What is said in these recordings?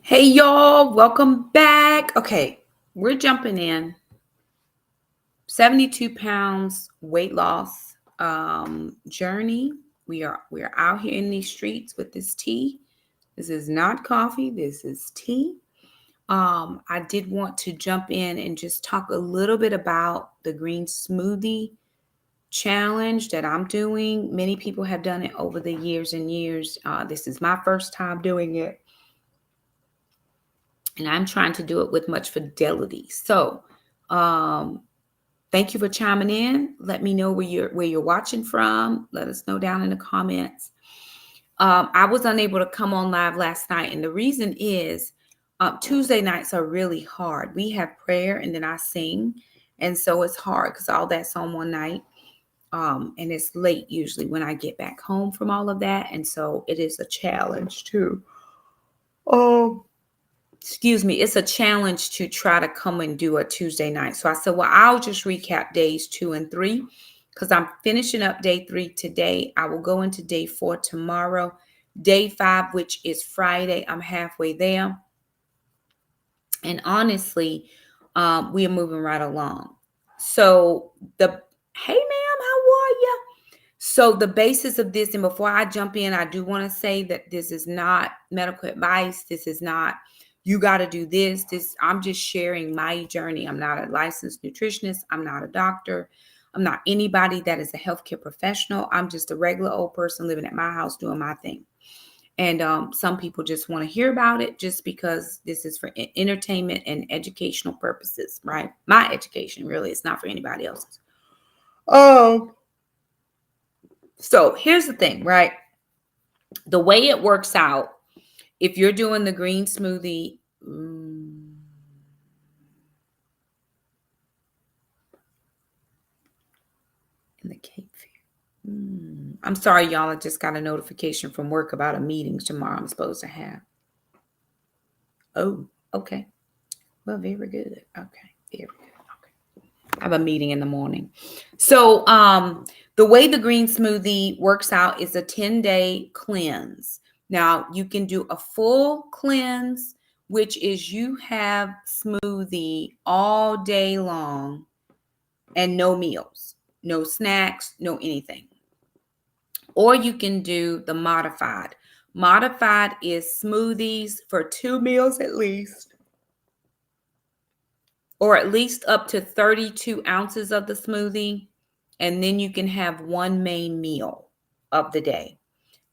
Hey y'all, welcome back. Okay, we're jumping in. 72 pounds weight loss journey. We are out here in these streets with this tea. This is not coffee, this is tea. I did want to jump in and just talk a little bit about the green smoothie challenge that I'm doing. Many people have done it over the years and years. This is my first time doing it, and I'm trying to do it with much fidelity. So, um, thank you for chiming in. Let me know where you're watching from. Let us know down in the comments. I was unable to come on live last night, and the reason is Tuesday nights are really hard. We have prayer, and then I sing, and so it's hard because all that's on one night. And it's late usually when I get back home from all of that, and so it is a challenge too. Um, excuse me, it's a challenge to try to come and do a Tuesday night. So I said, well, I'll just recap days 2 and 3 because I'm finishing up day 3 today. I will go into day 4 tomorrow. Day 5, which is Friday, I'm halfway there. And honestly, we are moving right along. So hey ma'am, how are you? So the basis of this, and before I jump in, I do want to say that this is not medical advice. This is not, you got to do this. I'm just sharing my journey. I'm not a licensed nutritionist. I'm not a doctor. I'm not anybody that is a healthcare professional. I'm just a regular old person living at my house doing my thing. And some people just want to hear about it just because this is for entertainment and educational purposes, right? My education, really. It's not for anybody else's. Oh. So here's the thing, right? The way it works out, if you're doing the green smoothie, and the Cape Fear. I'm sorry, y'all. I just got a notification from work about a meeting tomorrow I'm supposed to have. Oh, okay. Well, very good. Okay, very good. Okay. I have a meeting in the morning. So the way the green smoothie works out is a 10-day cleanse. Now, you can do a full cleanse, which is you have smoothie all day long and no meals, no snacks, no anything. Or you can do the modified. Modified is smoothies for 2 meals at least, or at least up to 32 ounces of the smoothie. And then you can have one main meal of the day.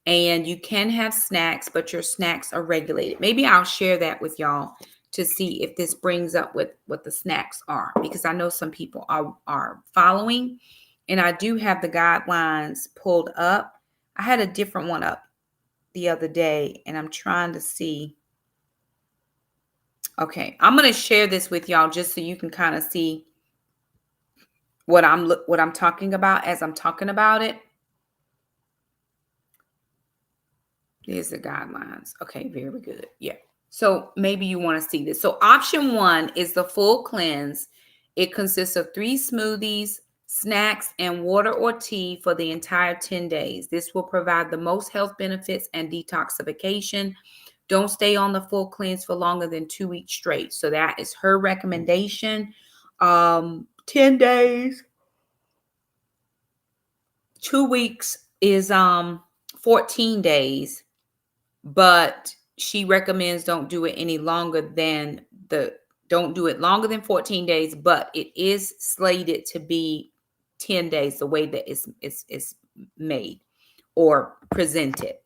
And you can have snacks, but your snacks are regulated. Maybe I'll share that with y'all to see if this brings up what the snacks are, because I know some people are following, and I do have the guidelines pulled up. I had a different one up the other day, and I'm trying to see. Okay, I'm going to share this with y'all just so you can kind of see what I'm talking about as I'm talking about it. Here's the guidelines. Okay, very good. Yeah. So maybe you want to see this. So option 1 is the full cleanse. It consists of 3 smoothies, snacks, and water or tea for the entire 10 days. This will provide the most health benefits and detoxification. Don't stay on the full cleanse for longer than 2 weeks straight. So that is her recommendation. 10 days. 2 weeks is 14 days, but she recommends don't do it longer than 14 days, but it is slated to be 10 days the way that it's made or presented.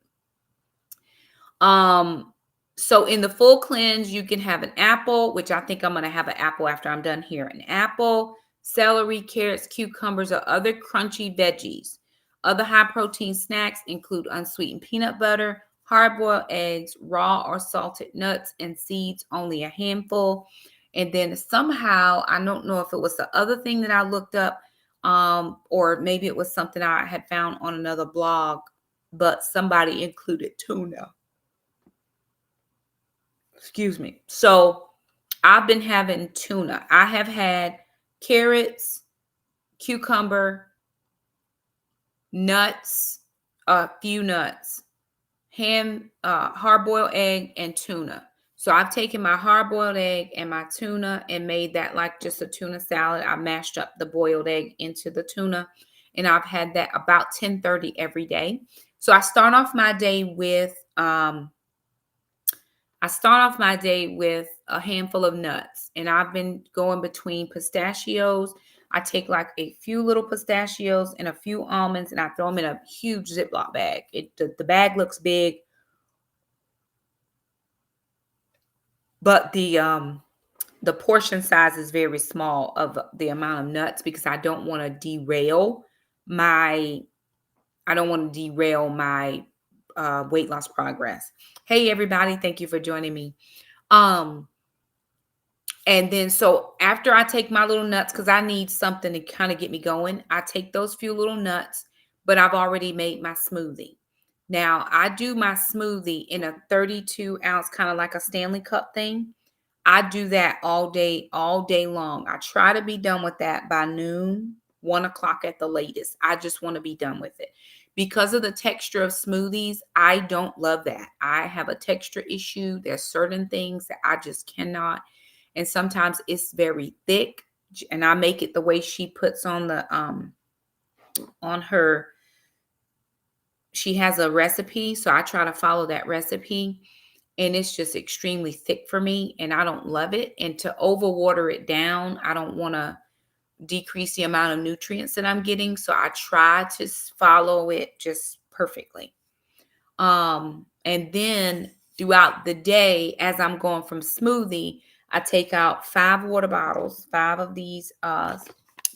So in the full cleanse, you can have an apple, which I think I'm going to have an apple after I'm done here. An apple, celery, carrots, cucumbers, or other crunchy veggies. Other high protein snacks include unsweetened peanut butter, hard-boiled eggs, raw or salted nuts, and seeds, only a handful. And then somehow, I don't know if it was the other thing that I looked up, or maybe it was something I had found on another blog, but somebody included tuna. Excuse me. So I've been having tuna. I have had carrots, cucumber, nuts, a few nuts, ham, hard-boiled egg, and tuna. So I've taken my hard-boiled egg and my tuna and made that like just a tuna salad. I mashed up the boiled egg into the tuna, and I've had that about 10:30 every day. So I start off my day with a handful of nuts, and I've been going between pistachios. I take like a few little pistachios and a few almonds, and I throw them in a huge Ziploc bag. The bag looks big, but the portion size is very small of the amount of nuts because my I don't want to derail my weight loss progress. Hey everybody, thank you for joining me. Um And then, so after I take my little nuts, because I need something to kind of get me going, I take those few little nuts, but I've already made my smoothie. Now, I do my smoothie in a 32-ounce, kind of like a Stanley Cup thing. I do that all day long. I try to be done with that by noon, 1 o'clock at the latest. I just want to be done with it. Because of the texture of smoothies, I don't love that. I have a texture issue. There's certain things that I just cannot. And sometimes it's very thick, and I make it the way she puts on the on her she has a recipe, so I try to follow that recipe, and it's just extremely thick for me, and I don't love it. And to overwater it down, I don't want to decrease the amount of nutrients that I'm getting, so I try to follow it just perfectly. And then throughout the day, as I'm going from smoothie, I take out 5 water bottles, 5 of these are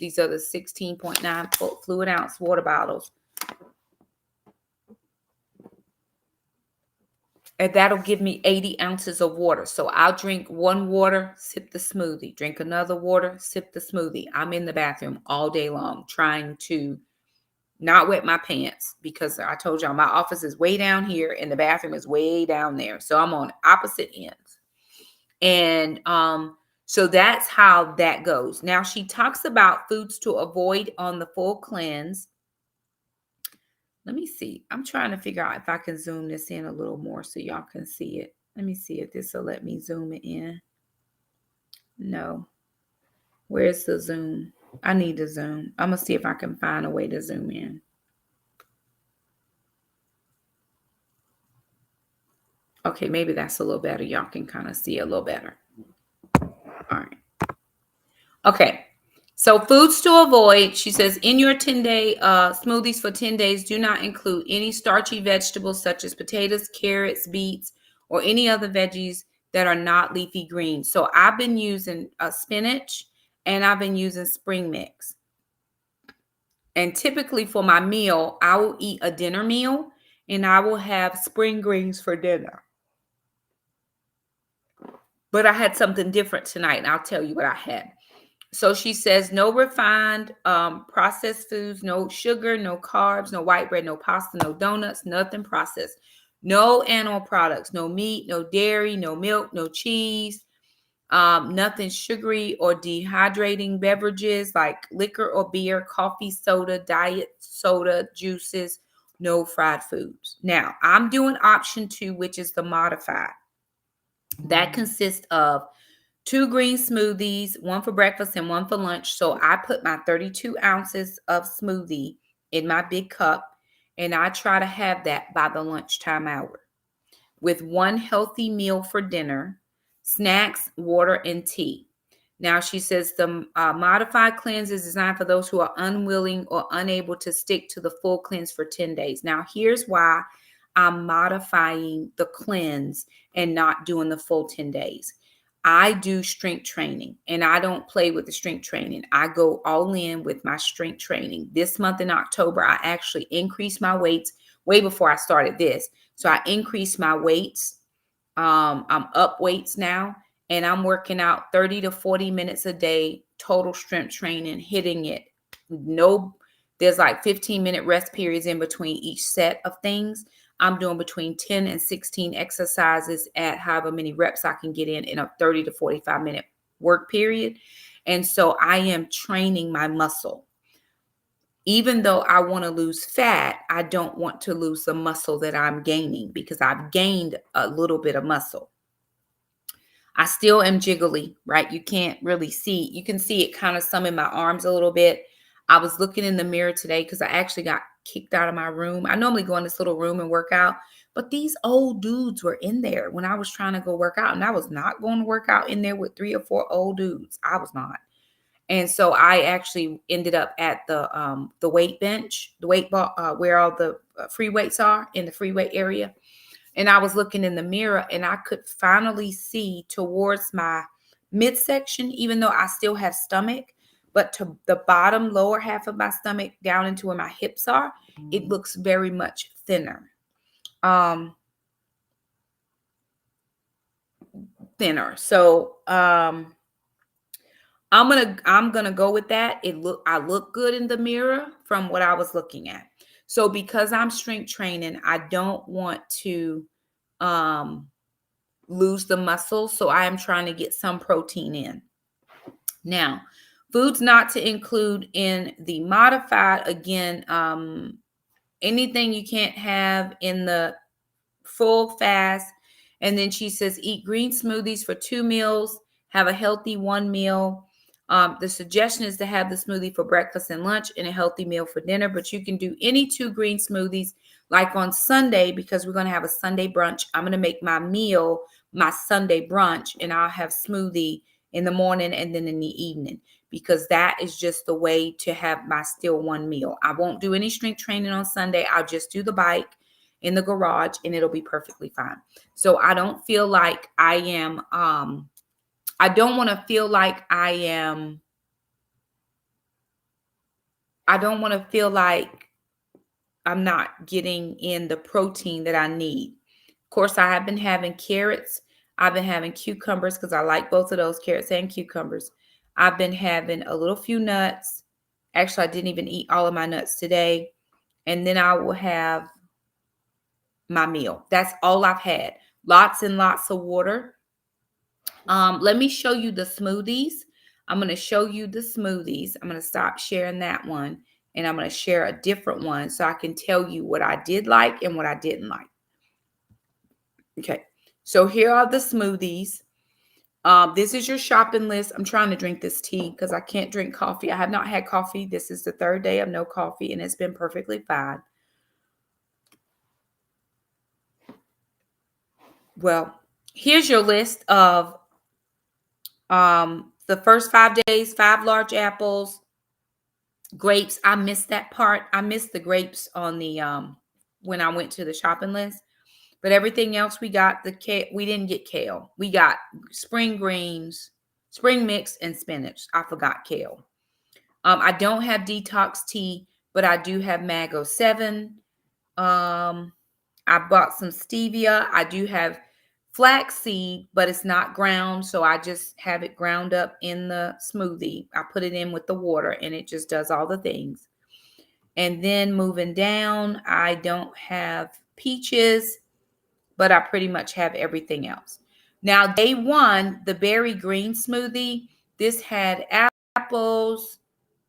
the 16.9 fluid ounce water bottles. And that'll give me 80 ounces of water. So I'll drink one water, sip the smoothie, drink another water, sip the smoothie. I'm in the bathroom all day long trying to not wet my pants, because I told y'all my office is way down here and the bathroom is way down there. So I'm on opposite ends. And so that's how that goes. Now she talks about foods to avoid on the full cleanse. Let me see. I'm trying to figure out if I can zoom this in a little more so y'all can see it. Let me see if this will let me zoom it in. No. Where's the zoom? I need to zoom. I'm going to see if I can find a way to zoom in. Okay, maybe that's a little better. Y'all can kind of see a little better. All right. Okay. So foods to avoid, she says, in your 10-day smoothies for 10 days, do not include any starchy vegetables such as potatoes, carrots, beets, or any other veggies that are not leafy greens. So I've been using spinach, and I've been using spring mix. And typically for my meal, I will eat a dinner meal, and I will have spring greens for dinner. But I had something different tonight, and I'll tell you what I had. So she says no refined processed foods, no sugar, no carbs, no white bread, no pasta, no donuts, nothing processed. No animal products, no meat, no dairy, no milk, no cheese, nothing sugary or dehydrating beverages like liquor or beer, coffee, soda, diet soda, juices, no fried foods. Now, I'm doing option 2, which is the modified. That consists of 2 green smoothies, 1 for breakfast and 1 for lunch. So I put my 32 ounces of smoothie in my big cup, and I try to have that by the lunchtime hour with 1 healthy meal for dinner, snacks, water, and tea. Now, she says the modified cleanse is designed for those who are unwilling or unable to stick to the full cleanse for 10 days. Now, here's why I'm modifying the cleanse and not doing the full 10 days. I do strength training, and I don't play with the strength training. I go all in with my strength training. This month in October, I actually increased my weights way before I started this. So I increased my weights. I'm up weights now, and I'm working out 30 to 40 minutes a day, total strength training, hitting it. There's like 15-minute rest periods in between each set of things. I'm doing between 10 and 16 exercises at however many reps I can get in a 30 to 45-minute work period. And so I am training my muscle. Even though I want to lose fat, I don't want to lose the muscle that I'm gaining, because I've gained a little bit of muscle. I still am jiggly, right? You can't really see. You can see it kind of some in my arms a little bit. I was looking in the mirror today because I actually got kicked out of my room. I normally go in this little room and work out, but these old dudes were in there when I was trying to go work out, and I was not going to work out in there with 3 or 4 old dudes. I was not. And so I actually ended up at the weight bench, the weight bar, where all the free weights are in the free weight area. And I was looking in the mirror and I could finally see towards my midsection, even though I still have stomach, but to the bottom lower half of my stomach down into where my hips are, it looks very much thinner. Um, thinner. So I'm gonna go with that. I look good in the mirror from what I was looking at. So because I'm strength training, I don't want to um lose the muscle. So I am trying to get some protein in. Now, foods not to include in the modified, again, anything you can't have in the full fast. And then she says, eat green smoothies for 2 meals, have a healthy 1 meal. The suggestion is to have the smoothie for breakfast and lunch and a healthy meal for dinner, but you can do any 2 green smoothies. Like on Sunday, because we're going to have a Sunday brunch, I'm going to make my meal my Sunday brunch, and I'll have smoothie in the morning and then in the evening, because that is just the way to have my still 1 meal. I won't do any strength training on Sunday. I'll just do the bike in the garage and it'll be perfectly fine. So I don't feel like I am I don't want to feel like I don't want to feel like I'm not getting in the protein that I need. Of course, I have been having carrots. I've been having cucumbers because I like both of those, carrots and cucumbers. I've been having a little few nuts. Actually, I didn't even eat all of my nuts today. And then I will have my meal. That's all I've had. Lots and lots of water. Let me show you the smoothies. I'm going to show you the smoothies. I'm going to stop sharing that one and I'm going to share a different one so I can tell you what I did like and what I didn't like. Okay. So here are the smoothies. This is your shopping list. I'm trying to drink this tea because I can't drink coffee. I have not had coffee. This is the 3rd day of no coffee and it's been perfectly fine. Well, here's your list of the first 5 days: 5 large apples, grapes. I missed that part. I missed the grapes on the when I went to the shopping list. But everything else we got the kale. We didn't get kale. We got spring greens, spring mix, and spinach. I forgot kale. I don't have detox tea, but I do have Mago 7. I bought some stevia. I do have flaxseed, but it's not ground, so I just have it ground up in the smoothie. I put it in with the water and it just does all the things. And then moving down, I don't have peaches, but I pretty much have everything else. Now, day 1, the berry green smoothie, this had apples,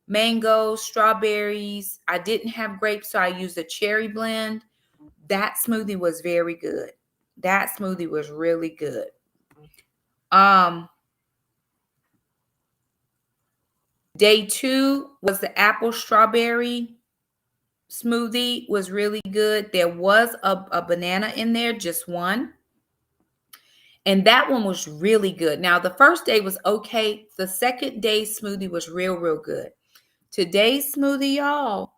mangoes, strawberries. I didn't have grapes, so I used a cherry blend. That smoothie was very good. That smoothie was really good. Day 2 was the apple strawberry smoothie, was really good. There was a banana in there, just one. And that one was really good. Now, the first day was okay. The second day smoothie was real good. Today's smoothie, y'all,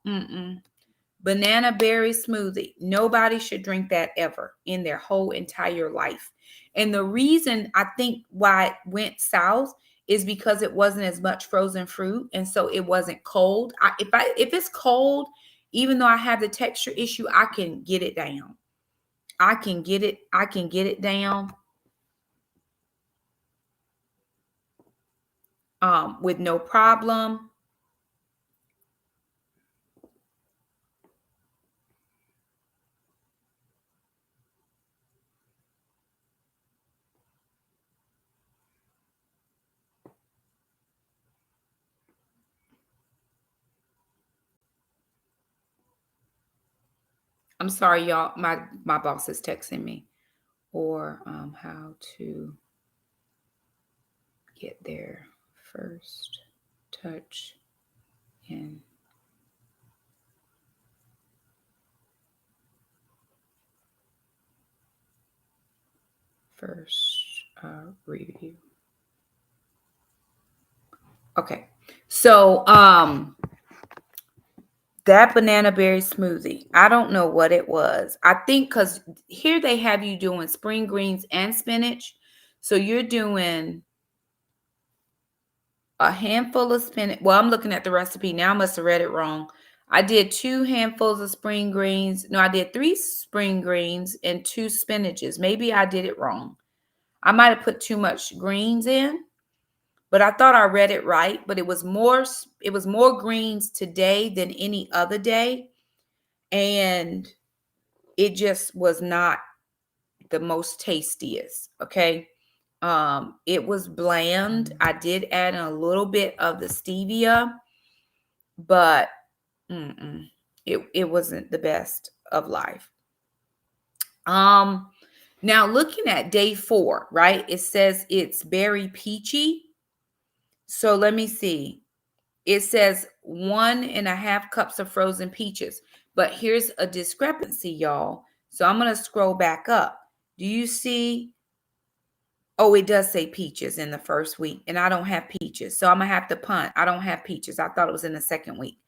banana berry smoothie. Nobody should drink that ever in their whole entire life. And the reason I think why it went south is because it wasn't as much frozen fruit, and so it wasn't cold. If it's cold, even though I have the texture issue, I can get it down. I can get it down with no problem. I'm sorry, y'all. My boss is texting me. Or how to get there first. Touch and first review. Okay. So that banana berry smoothie, I don't know what it was. I think because here they have you doing spring greens and spinach. So you're doing a handful of spinach. Well, I'm looking at the recipe now. I must have read it wrong. I did 2 handfuls of spring greens. No, I did 3 spring greens and 2 spinaches. Maybe I did it wrong. I might have put too much greens in, but I thought I read it right. But it was more greens today than any other day. And it just was not the most tastiest. Okay. It was bland. I did add in a little bit of the stevia, but it wasn't the best of life. Now looking at day 4, right? It says it's berry peachy. So let me see. It says 1.5 cups of frozen peaches, but here's a discrepancy, y'all. So I'm going to scroll back up. Do you see? Oh, it does say peaches in the first week, and I don't have peaches. So I'm going to have to punt. I don't have peaches. I thought it was in the second week.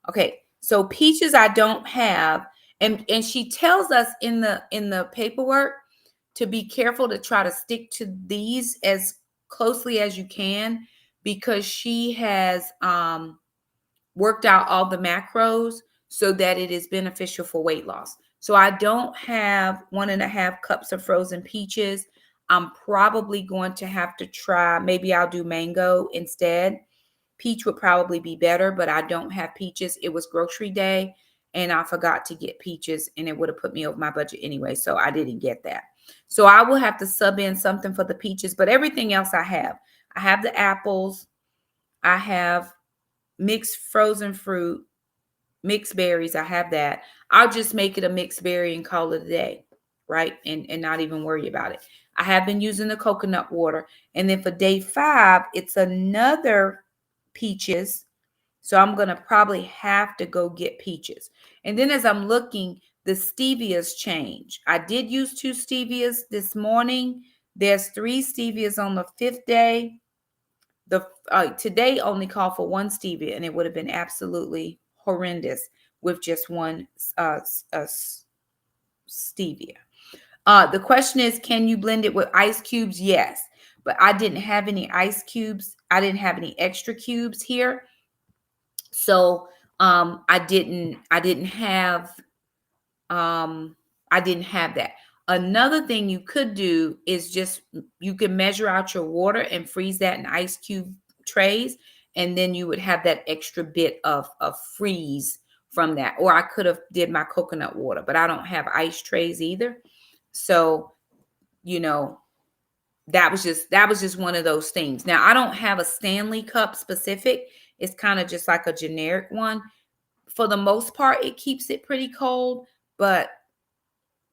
Okay. So peaches I don't have, and she tells us in the paperwork to be careful to try to stick to these as closely as you can, because she has worked out all the macros so that it is beneficial for weight loss. So I don't have 1.5 cups of frozen peaches. I'm probably going to have to try, maybe I'll do mango instead. Peach would probably be better, but I don't have peaches. It was grocery day and I forgot to get peaches, and it would have put me over my budget anyway. So I didn't get that. So I will have to sub in something for the peaches, but everything else I have. I have the apples. I have mixed frozen fruit, mixed berries. I have that. I'll just make it a mixed berry and call it a day, right? And not even worry about it. I have been using the coconut water. And then for day 5, it's another peaches. So I'm going to probably have to go get peaches. And then as I'm looking, the stevias change. I did use 2 stevias this morning. There's 3 stevias on the 5th day. The today only called for 1 stevia, and it would have been absolutely horrendous with just 1 stevia. The question is, can you blend it with ice cubes? Yes, but I didn't have any ice cubes. I didn't have any extra cubes here. So I didn't have that. Another thing you could do is just, you can measure out your water and freeze that in ice cube trays, and then you would have that extra bit of freeze from that. Or I could have did my coconut water, but I don't have ice trays either. So, that was just one of those things. Now, I don't have a Stanley cup specific. It's kind of just like a generic one. For the most part, it keeps it pretty cold, but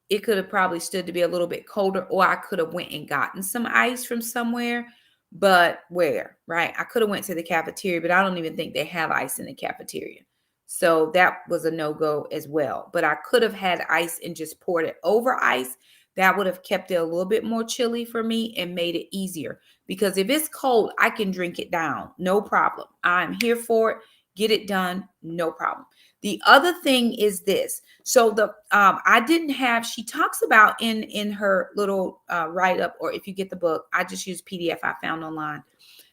it could have probably stood to be a little bit colder, or I could have went and gotten some ice from somewhere. But where, right? I could have went to the cafeteria, but I don't even think they have ice in the cafeteria. So that was a no-go as well. But I could have had ice and just poured it over ice. That would have kept it a little bit more chilly for me and made it easier. Because if it's cold, I can drink it down. No problem. I'm here for it. Get it done. No problem. The other thing is this. So I didn't have, she talks about in her little write-up, or if you get the book, I just use PDF I found online,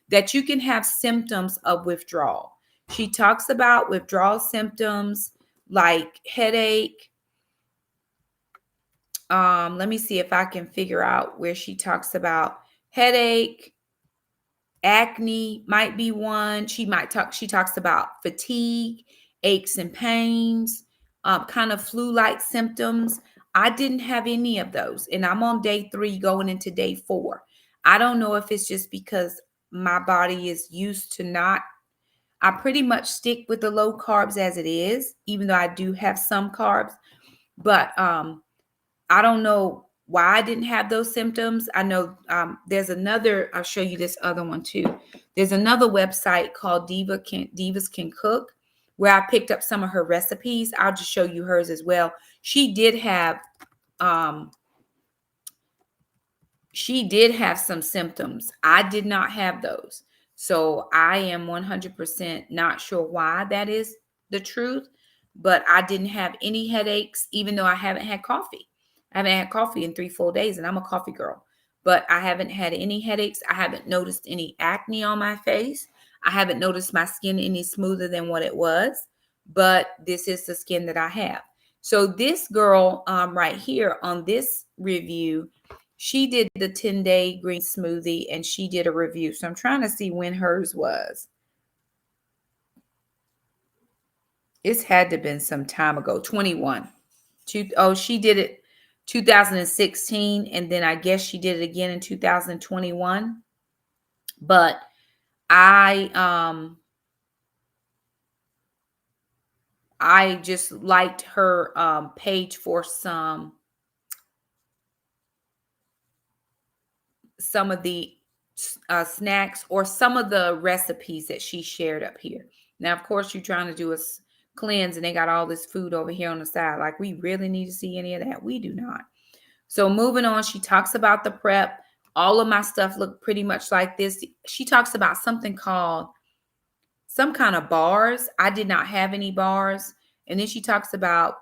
that you can have symptoms of withdrawal. She talks about withdrawal symptoms like headache. Let me see if I can figure out where she talks about headache. Acne might be one. She talks about fatigue, aches and pains, kind of flu-like symptoms. I didn't have any of those. And I'm on day 3 going into day 4. I don't know if it's just because my body is used to not, I pretty much stick with the low carbs as it is, even though I do have some carbs. But I don't know why I didn't have those symptoms. I know there's another, I'll show you this other one too. There's another website called Divas Can Cook, where I picked up some of her recipes. I'll just show you hers as well. She did have um, some symptoms. I did not have those. So I am 100% not sure why that is the truth, but I didn't have any headaches, even though I haven't had coffee. I haven't had coffee in 3 full days, and I'm a coffee girl, but I haven't had any headaches. I haven't noticed any acne on my face. I haven't noticed my skin any smoother than what it was, but this is the skin that I have. So this girl right here on this review, she did the 10-day green smoothie and she did a review. So I'm trying to see when hers was. It's had to have been some time ago, 21. She did it 2016, and then I guess she did it again in 2021. But I just liked her page for some of the snacks or some of the recipes that she shared up here. Now, of course, you're trying to do a cleanse and they got all this food over here on the side. Like, we really need to see any of that? We do not. So moving on, she talks about the prep. All of my stuff looked pretty much like this. She talks about something called some kind of bars. I did not have any bars. And then she talks about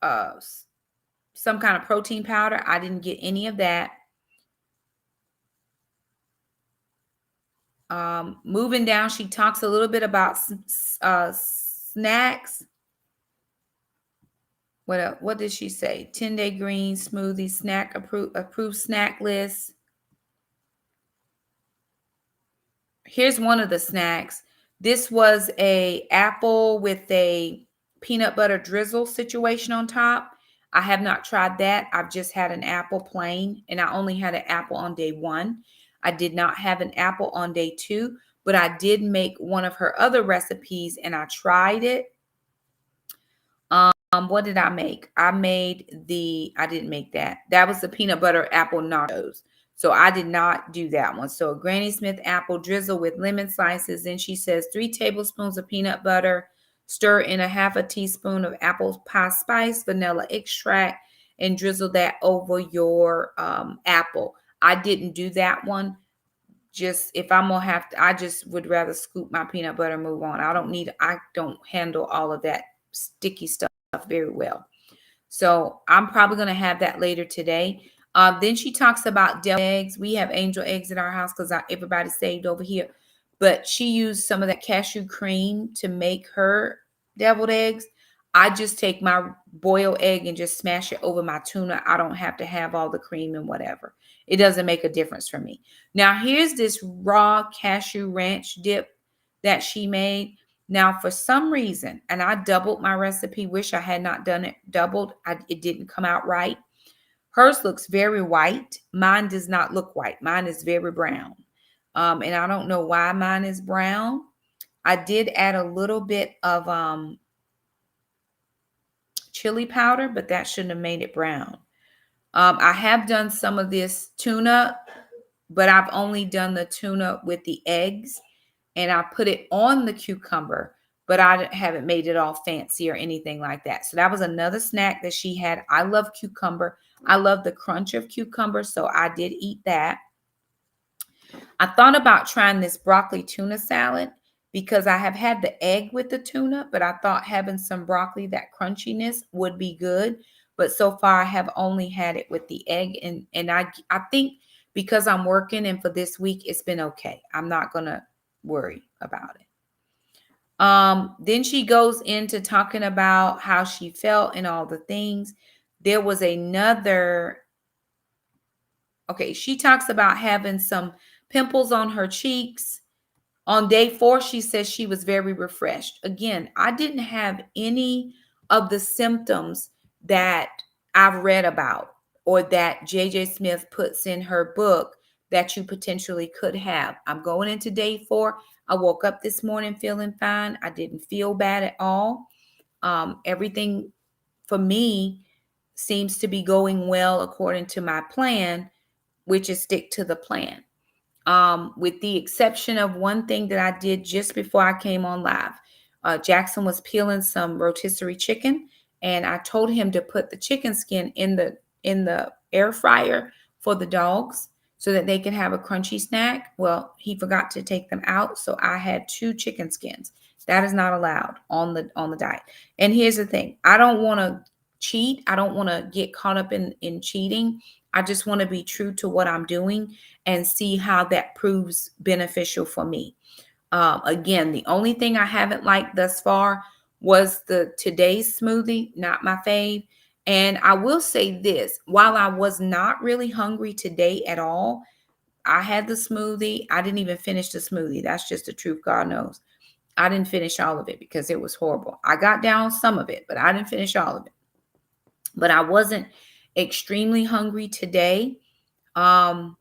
some kind of protein powder. I didn't get any of that. Moving down, she talks a little bit about snacks. What did she say? 10-day green smoothie snack approved snack list. Here's one of the snacks. This was a apple with a peanut butter drizzle situation on top. I have not tried that. I've just had an apple plain, and I only had an apple on day 1. I did not have an apple on day 2, but I did make one of her other recipes and I tried it. What did I make? I didn't make that. That was the peanut butter apple nachos. So I did not do that one. So Granny Smith apple drizzle with lemon slices. Then she says 3 tablespoons of peanut butter, stir in a half a teaspoon of apple pie spice, vanilla extract, and drizzle that over your apple. I didn't do that one. Just if I'm gonna have to, I just would rather scoop my peanut butter and move on. I don't handle all of that sticky stuff very well. So I'm probably going to have that later today. Then she talks about deviled eggs. We have angel eggs at our house because everybody saved over here. But she used some of that cashew cream to make her deviled eggs. I just take my boiled egg and just smash it over my tuna. I don't have to have all the cream and whatever. It doesn't make a difference for me. Now, here's this raw cashew ranch dip that she made. Now, for some reason, and I doubled my recipe, wish I had not done it doubled. It didn't come out right. Hers looks very white. Mine does not look white. Mine is very brown. And I don't know why mine is brown. I did add a little bit of chili powder, but that shouldn't have made it brown. I have done some of this tuna, but I've only done the tuna with the eggs. And I put it on the cucumber, but I haven't made it all fancy or anything like that. So that was another snack that she had. I love cucumber. I love the crunch of cucumber, so I did eat that. I thought about trying this broccoli tuna salad because I have had the egg with the tuna, but I thought having some broccoli, that crunchiness would be good. But so far I have only had it with the egg, and I think because I'm working and for this week, it's been okay. I'm not going to worry about it. Then she goes into talking about how she felt and all the things. There was another, okay, she talks about having some pimples on her cheeks. On day 4, she says she was very refreshed. Again, I didn't have any of the symptoms that I've read about or that JJ Smith puts in her book that you potentially could have. I'm going into day 4. I woke up this morning feeling fine. I didn't feel bad at all. Everything for me seems to be going well according to my plan, which is stick to the plan. With the exception of one thing that I did just before I came on live. Jackson was peeling some rotisserie chicken, and I told him to put the chicken skin in the air fryer for the dogs so that they can have a crunchy snack. Well, he forgot to take them out, so I had 2 chicken skins. That is not allowed on the diet. And here's the thing: I don't want to cheat. I don't want to get caught up in cheating. I just want to be true to what I'm doing and see how that proves beneficial for me. Again, the only thing I haven't liked thus far was the today's smoothie, not my fave. And I will say this, while I was not really hungry today at all, I had the smoothie. I didn't even finish the smoothie. That's just the truth, God knows. I didn't finish all of it because it was horrible. I got down some of it, but I didn't finish all of it. But I wasn't extremely hungry today. That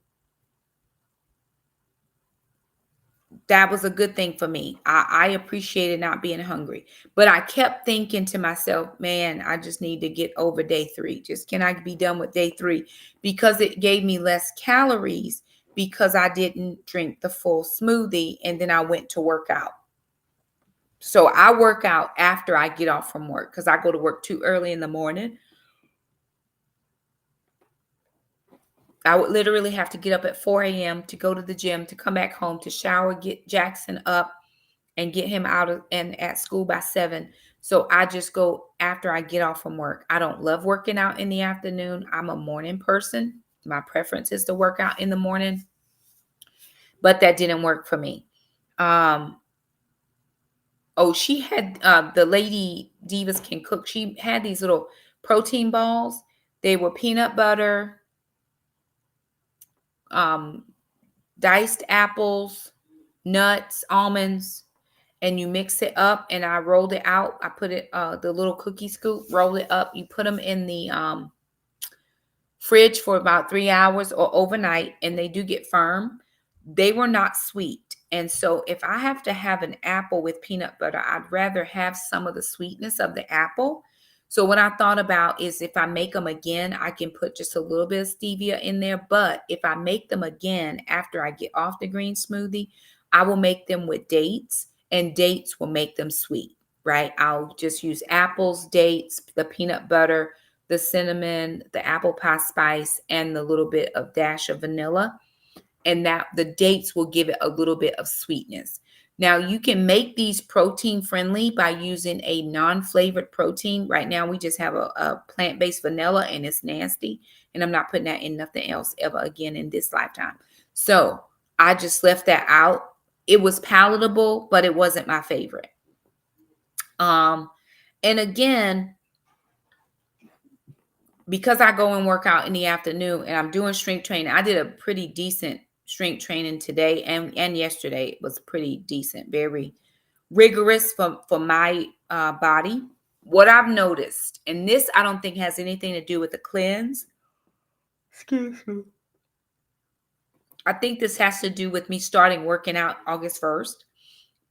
was a good thing for me. I appreciated not being hungry. But I kept thinking to myself, man, I just need to get over day 3. Just can I be done with day 3? Because it gave me less calories because I didn't drink the full smoothie and then I went to work out. So I work out after I get off from work because I go to work too early in the morning. I would literally have to get up at 4 a.m. to go to the gym, to come back home, to shower, get Jackson up, and get him out of and at school by 7. So I just go after I get off from work. I don't love working out in the afternoon. I'm a morning person. My preference is to work out in the morning, but that didn't work for me. She had the lady Divas Can Cook. She had these little protein balls. They were peanut butter, diced apples, nuts, almonds, and you mix it up. And I rolled it out. I put it, the little cookie scoop, roll it up. You put them in the fridge for about 3 hours or overnight, and they do get firm. They were not sweet. And so if I have to have an apple with peanut butter, I'd rather have some of the sweetness of the apple. So what I thought about is if I make them again, I can put just a little bit of stevia in there. But if I make them again after I get off the green smoothie, I will make them with dates, and dates will make them sweet, right? I'll just use apples, dates, the peanut butter, the cinnamon, the apple pie spice, and the little bit of dash of vanilla. And that the dates will give it a little bit of sweetness. Now you can make these protein friendly by using a non-flavored protein. Right now we just have a plant-based vanilla and it's nasty. And I'm not putting that in nothing else ever again in this lifetime. So I just left that out. It was palatable, but it wasn't my favorite. And again, because I go and work out in the afternoon and I'm doing strength training, I did a pretty decent strength training today and yesterday. It was pretty decent, very rigorous for my body. What I've noticed, and this I don't think has anything to do with the cleanse. Excuse me. I think this has to do with me starting working out August 1st.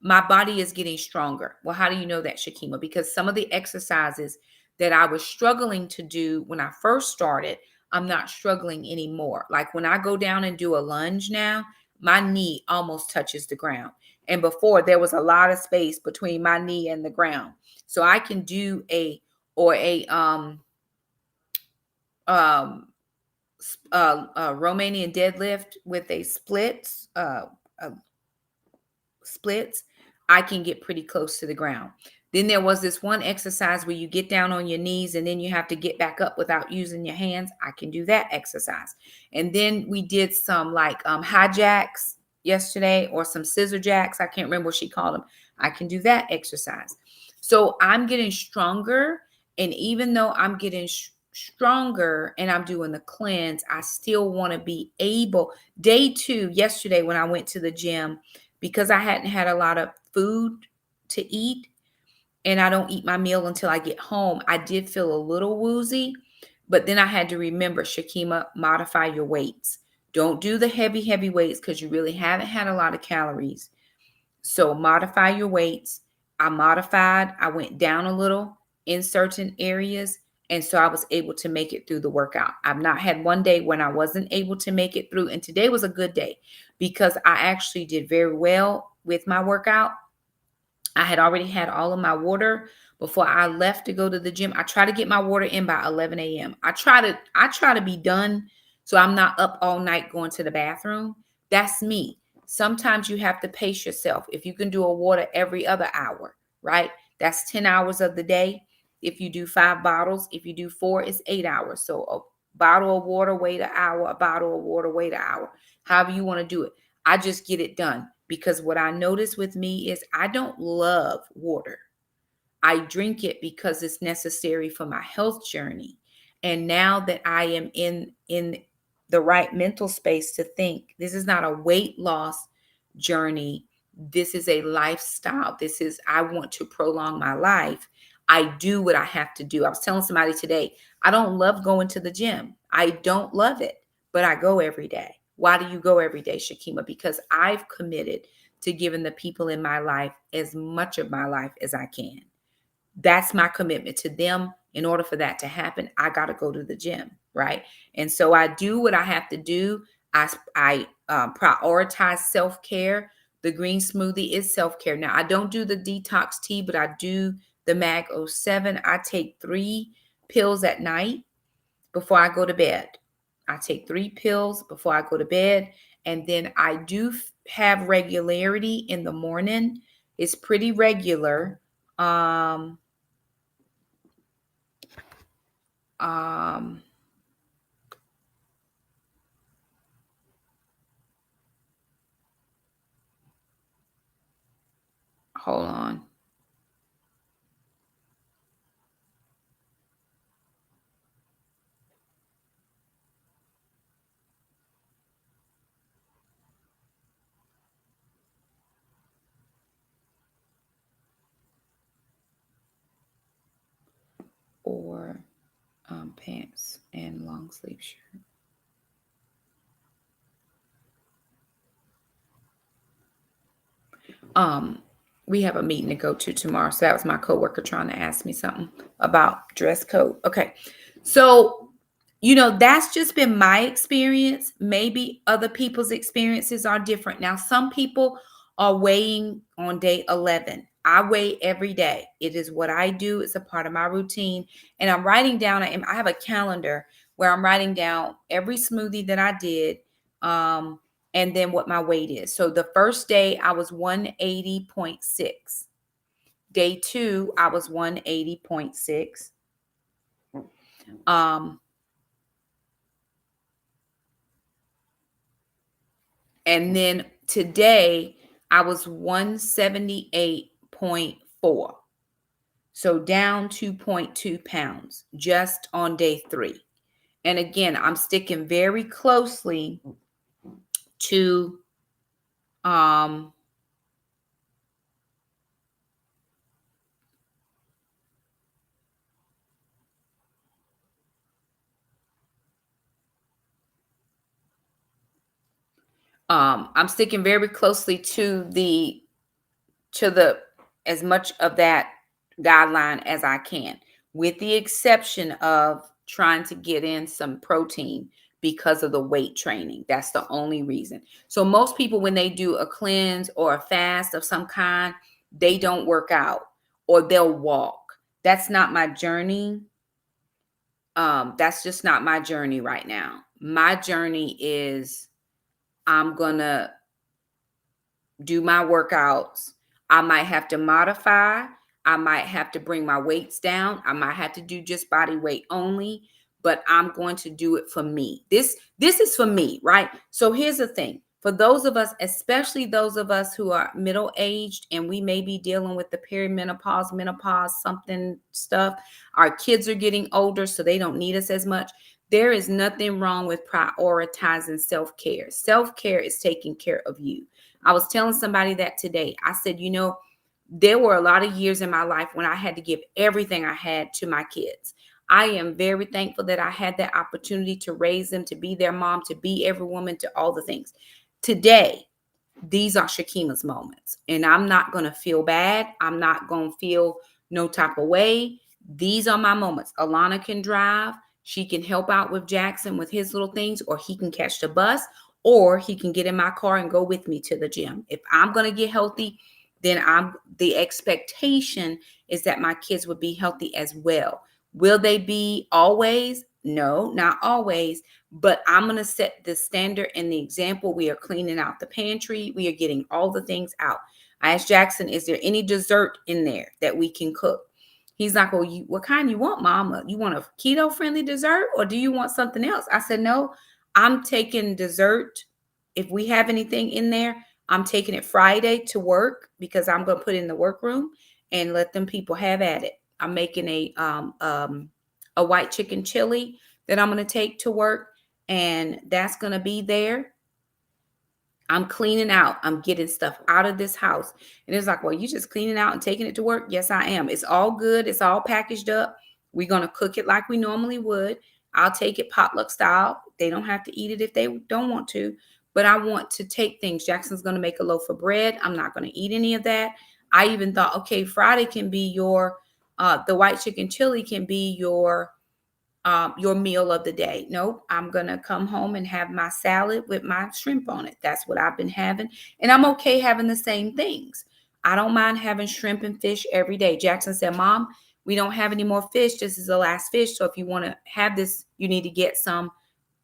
My body is getting stronger. Well, how do you know that, Shakema? Because some of the exercises that I was struggling to do when I first started, I'm not struggling anymore. Like when I go down and do a lunge now, my knee almost touches the ground. And before there was a lot of space between my knee and the ground. So I can do a Romanian deadlift with a splits, I can get pretty close to the ground. Then there was this one exercise where you get down on your knees and then you have to get back up without using your hands. I can do that exercise. And then we did some like high jacks yesterday or some scissor jacks. I can't remember what she called them. I can do that exercise. So I'm getting stronger. And even though I'm getting stronger and I'm doing the cleanse, I still want to be able. Day 2, yesterday when I went to the gym, because I hadn't had a lot of food to eat and I don't eat my meal until I get home, I did feel a little woozy. But then I had to remember, Shakema, modify your weights. Don't do the heavy weights because you really haven't had a lot of calories. So modify your weights. I modified. I went down a little in certain areas And so I was able to make it through the workout. I've not had one day when I wasn't able to make it through. And today was a good day because I actually did very well with my workout. I had already had all of my water before I left to go to the gym. I try to get my water in by 11 a.m. I try to be done so I'm not up all night going to the bathroom. That's me. Sometimes you have to pace yourself. If you can do a water every other hour, right? That's 10 hours of the day. If you do 5 bottles, if you do 4, it's 8 hours. So a bottle of water, wait an hour, a bottle of water, wait an hour. However you want to do it. I just get it done because what I notice with me is I don't love water. I drink it because it's necessary for my health journey. And now that I am in the right mental space to think this is not a weight loss journey. This is a lifestyle. This is I want to prolong my life. I do what I have to do. I was telling somebody today, I don't love going to the gym. I don't love it, but I go every day. Why do you go every day, Shakema? Because I've committed to giving the people in my life as much of my life as I can. That's my commitment to them. In order for that to happen, I got to go to the gym, right? And so I do what I have to do. I prioritize self-care. The green smoothie is self-care. Now, I don't do the detox tea, but I do the Mag 07. I take 3 pills at night before I go to bed. I take 3 pills before I go to bed. And then I do have regularity in the morning. It's pretty regular. Um, um, hold on. Or pants and long sleeve shirt. Um, we have a meeting to go to tomorrow. So that was my coworker trying to ask me something about dress code. Okay. So, that's just been my experience. Maybe other people's experiences are different. Now, some people are weighing on day 11. I weigh every day. It is what I do. It's a part of my routine. And I'm writing down, I have a calendar where I'm writing down every smoothie that I did. And then what my weight is. So the first day I was 180.6. Day 2, I was 180.6. And then today I was 178.4. So down 2.2 pounds just on day 3. And again, I'm sticking very closely to um I'm sticking very closely to the as much of that guideline as I can, with the exception of trying to get in some protein because of the weight training. That's the only reason. So most people, when they do a cleanse or a fast of some kind, they don't work out or they'll walk. That's not my journey. That's just not my journey right now. My journey is I'm gonna do my workouts. I might have to modify. I might have to bring my weights down. I might have to do just body weight only, but I'm going to do it for me. This is for me, right? So here's the thing. For those of us, especially those of us who are middle-aged and we may be dealing with the perimenopause, menopause, something stuff, our kids are getting older, so they don't need us as much. There is nothing wrong with prioritizing self-care. Self-care is taking care of you. I was telling somebody that today. I said, there were a lot of years in my life when I had to give everything I had to my kids. I am very thankful that I had that opportunity to raise them, to be their mom, to be every woman, to all the things. Today, these are Shakema's moments. And I'm not going to feel bad. I'm not going to feel no type of way. These are my moments. Alana can drive. She can help out with Jackson with his little things, or he can catch the bus, or he can get in my car and go with me to the gym. If I'm going to get healthy, then the expectation is that my kids would be healthy as well. Will they be always? No, not always, but I'm going to set the standard and the example. We are cleaning out the pantry. We are getting all the things out. I asked Jackson, is there any dessert in there that we can cook? He's like, well, what kind you want, mama? You want a keto-friendly dessert, or do you want something else? I said, no, I'm taking dessert. If we have anything in there, I'm taking it Friday to work because I'm going to put it in the workroom and let them people have at it. I'm making a white chicken chili that I'm going to take to work, and that's going to be there. I'm cleaning out. I'm getting stuff out of this house. And it's like, well, you just cleaning out and taking it to work? Yes, I am. It's all good. It's all packaged up. We're going to cook it like we normally would. I'll take it potluck style. They don't have to eat it if they don't want to. But I want to take things. Jackson's going to make a loaf of bread. I'm not going to eat any of that. I even thought, okay, Friday can be the white chicken chili can be your meal of the day. Nope, I'm going to come home and have my salad with my shrimp on it. That's what I've been having. And I'm okay having the same things. I don't mind having shrimp and fish every day. Jackson said, Mom, we don't have any more fish. This is the last fish. So if you want to have this, you need to get some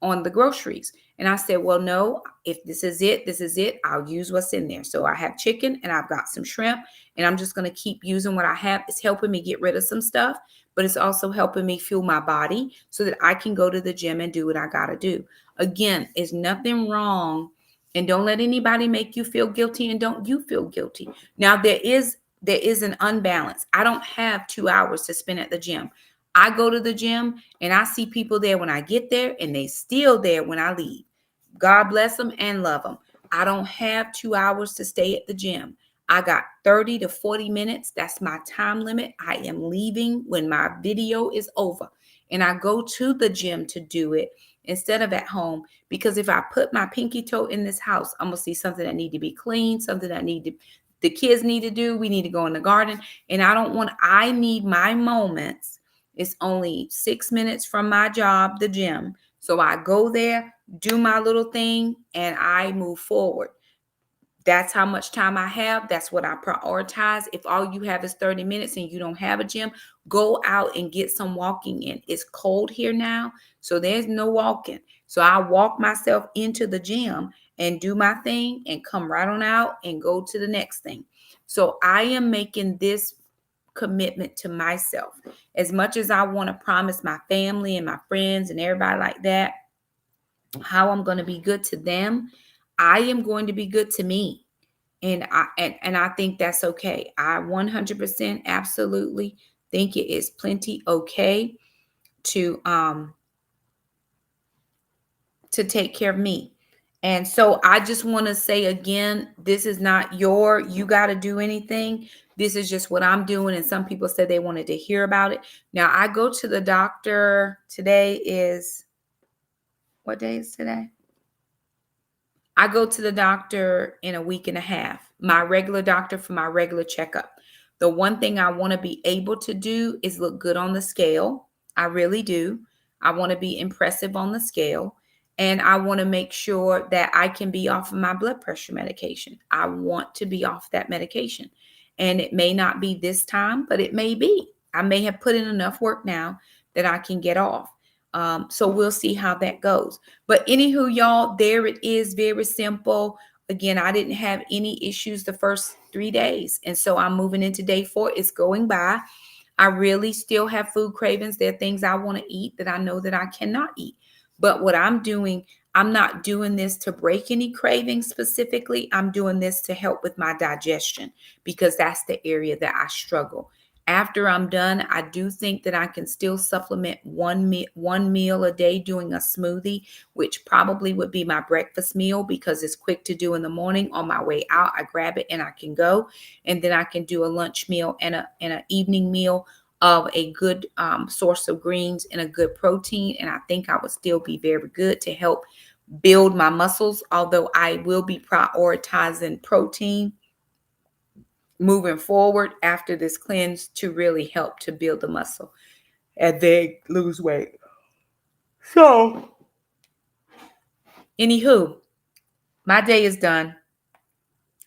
on the groceries. And I said, well, no, if this is it. I'll use what's in there. So I have chicken and I've got some shrimp, and I'm just going to keep using what I have. It's helping me get rid of some stuff, but it's also helping me fuel my body so that I can go to the gym and do what I got to do. Again, it's nothing wrong. And don't let anybody make you feel guilty, and don't you feel guilty. Now, there is an unbalance. I don't have 2 hours to spend at the gym. I go to the gym and I see people there when I get there, and they still there when I leave. God bless them and love them. I don't have 2 hours to stay at the gym. I got 30 to 40 minutes. That's my time limit. I am leaving when my video is over. And I go to the gym to do it instead of at home, because if I put my pinky toe in this house, I'm going to see something that need to be cleaned, something that the kids need to do. We need to go in the garden. And I need my moments. It's only 6 minutes from my job, the gym. So I go there, do my little thing, and I move forward. That's how much time I have. That's what I prioritize. If all you have is 30 minutes and you don't have a gym, go out and get some walking in. It's cold here now, so there's no walking. So I walk myself into the gym and do my thing and come right on out and go to the next thing. So I am making this commitment to myself. As much as I want to promise my family and my friends and everybody like that how I'm going to be good to them, I am going to be good to me. And I think that's okay. I 100% absolutely think it is plenty okay to take care of me. And so I just want to say again, this is not you got to do anything. This is just what I'm doing. And some people said they wanted to hear about it. Now I go to the doctor. What day is today? I go to the doctor in a week and a half, my regular doctor for my regular checkup. The one thing I want to be able to do is look good on the scale. I really do. I want to be impressive on the scale. And I want to make sure that I can be off of my blood pressure medication. I want to be off that medication. And it may not be this time, but it may be. I may have put in enough work now that I can get off. So we'll see how that goes. But anywho, y'all, there it is. Very simple. Again, I didn't have any issues the first 3 days. And so I'm moving into day 4. It's going by. I really still have food cravings. There are things I want to eat that I know that I cannot eat. But what I'm doing, I'm not doing this to break any cravings specifically. I'm doing this to help with my digestion, because that's the area that I struggle. After I'm done, I do think that I can still supplement one meal a day doing a smoothie, which probably would be my breakfast meal because it's quick to do in the morning. On my way out, I grab it and I can go. And then I can do a lunch meal and an evening meal of a good source of greens and a good protein. And I think I would still be very good to help build my muscles, although I will be prioritizing protein moving forward after this cleanse to really help to build the muscle and then lose weight. So, anywho, my day is done.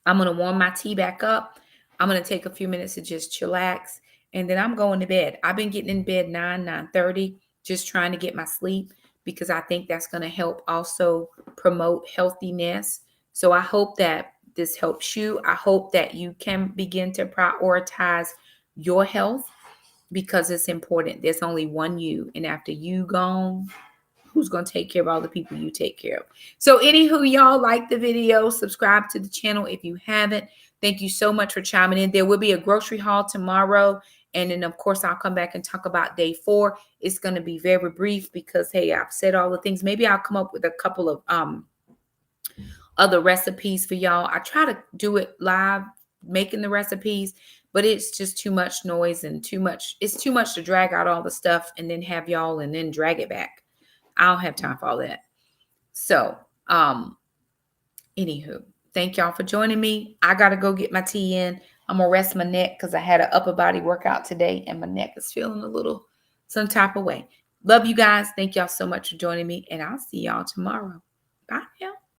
I'm going to warm my tea back up. I'm going to take a few minutes to just chillax, and then I'm going to bed. I've been getting in bed 9:30, just trying to get my sleep because I think that's going to help also promote healthiness. So I hope that this helps you. I hope that you can begin to prioritize your health because it's important. There's only one you, and after you gone, who's going to take care of all the people you take care of? So anywho, y'all, like the video, subscribe to the channel if you haven't. Thank you so much for chiming in. There will be a grocery haul tomorrow. And then, of course, I'll come back and talk about day 4. It's going to be very brief because, hey, I've said all the things. Maybe I'll come up with a couple of other recipes for y'all. I try to do it live, making the recipes, but it's just too much noise and too much. It's too much to drag out all the stuff and then have y'all and then drag it back. I don't have time for all that. So, anywho, thank y'all for joining me. I got to go get my tea in. I'm going to rest my neck because I had an upper body workout today and my neck is feeling a little some type of way. Love you guys. Thank y'all so much for joining me, and I'll see y'all tomorrow. Bye now.